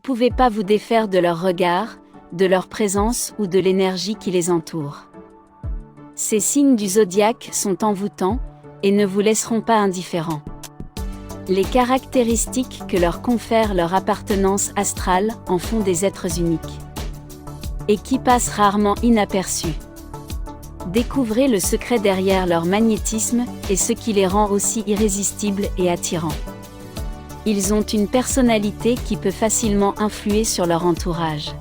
pouvez pas vous défaire de leur regard, de leur présence ou de l'énergie qui les entoure. Ces signes du zodiaque sont envoûtants et ne vous laisseront pas indifférents. Les caractéristiques que leur confère leur appartenance astrale en font des êtres uniques et qui passent rarement inaperçus. Découvrez le secret derrière leur magnétisme et ce qui les rend aussi irrésistibles et attirants. Ils ont une personnalité qui peut facilement influer sur leur entourage.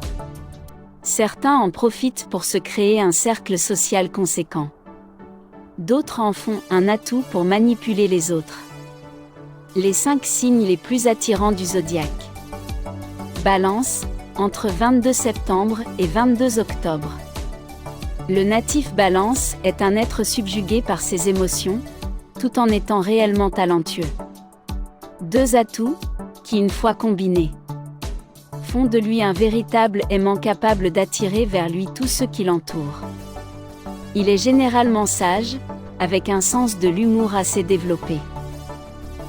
Certains en profitent pour se créer un cercle social conséquent. D'autres en font un atout pour manipuler les autres. Les 5 signes les plus attirants du zodiaque. Balance, entre 22 septembre et 22 octobre. Le natif Balance est un être subjugué par ses émotions, tout en étant réellement talentueux. 2 atouts, qui une fois combinés, font de lui un véritable aimant capable d'attirer vers lui tous ceux qui l'entourent. Il est généralement sage, avec un sens de l'humour assez développé.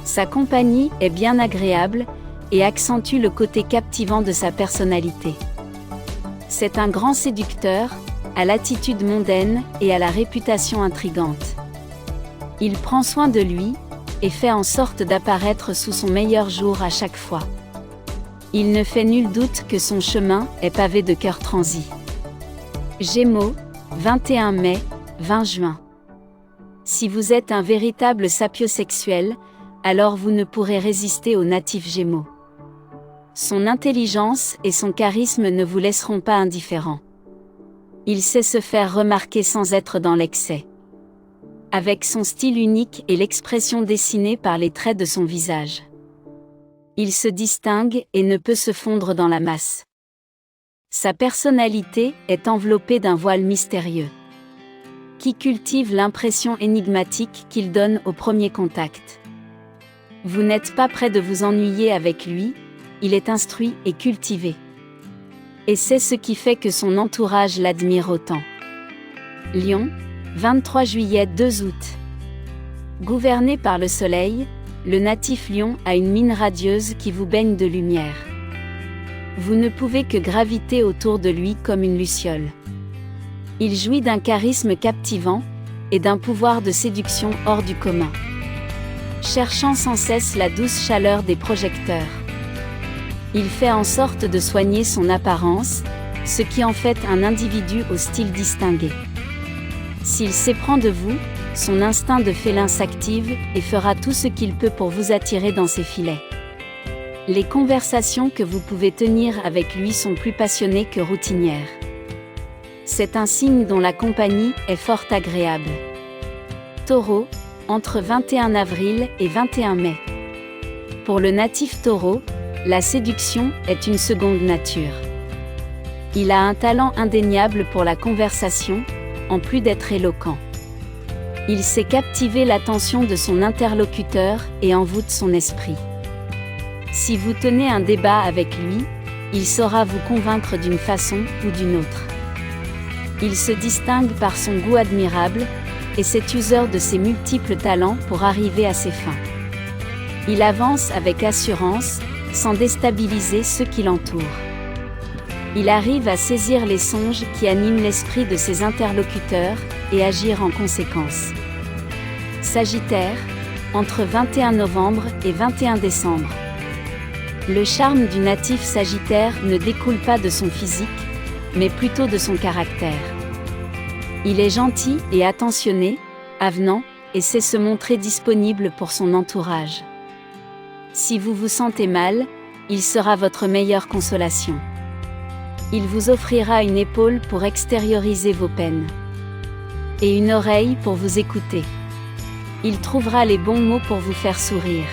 Sa compagnie est bien agréable, et accentue le côté captivant de sa personnalité. C'est un grand séducteur, à l'attitude mondaine et à la réputation intrigante. Il prend soin de lui, et fait en sorte d'apparaître sous son meilleur jour à chaque fois. Il ne fait nul doute que son chemin est pavé de cœurs transis. Gémeaux, 21 mai, 20 juin. Si vous êtes un véritable sapiosexuel, alors vous ne pourrez résister au natif Gémeaux. Son intelligence et son charisme ne vous laisseront pas indifférents. Il sait se faire remarquer sans être dans l'excès. Avec son style unique et l'expression dessinée par les traits de son visage. Il se distingue et ne peut se fondre dans la masse. Sa personnalité est enveloppée d'un voile mystérieux, qui cultive l'impression énigmatique qu'il donne au premier contact. Vous n'êtes pas près de vous ennuyer avec lui, il est instruit et cultivé. Et c'est ce qui fait que son entourage l'admire autant. Lion, 23 juillet 2 août. Gouverné par le soleil, le natif Lion a une mine radieuse qui vous baigne de lumière. Vous ne pouvez que graviter autour de lui comme une luciole. Il jouit d'un charisme captivant, et d'un pouvoir de séduction hors du commun. Cherchant sans cesse la douce chaleur des projecteurs. Il fait en sorte de soigner son apparence, ce qui en fait un individu au style distingué. S'il s'éprend de vous, son instinct de félin s'active et fera tout ce qu'il peut pour vous attirer dans ses filets. Les conversations que vous pouvez tenir avec lui sont plus passionnées que routinières. C'est un signe dont la compagnie est fort agréable. Taureau, entre 21 avril et 21 mai. Pour le natif Taureau, la séduction est une seconde nature. Il a un talent indéniable pour la conversation, en plus d'être éloquent. Il sait captiver l'attention de son interlocuteur et envoûte son esprit. Si vous tenez un débat avec lui, il saura vous convaincre d'une façon ou d'une autre. Il se distingue par son goût admirable, et c'est useur de ses multiples talents pour arriver à ses fins. Il avance avec assurance, sans déstabiliser ceux qui l'entourent. Il arrive à saisir les songes qui animent l'esprit de ses interlocuteurs, et agir en conséquence. Sagittaire, entre 21 novembre et 21 décembre. Le charme du natif Sagittaire ne découle pas de son physique, mais plutôt de son caractère. Il est gentil et attentionné, avenant, et sait se montrer disponible pour son entourage. Si vous vous sentez mal, il sera votre meilleure consolation. Il vous offrira une épaule pour extérioriser vos peines. Et une oreille pour vous écouter. Il trouvera les bons mots pour vous faire sourire.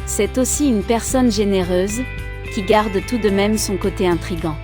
C'est aussi une personne généreuse, qui garde tout de même son côté intrigant.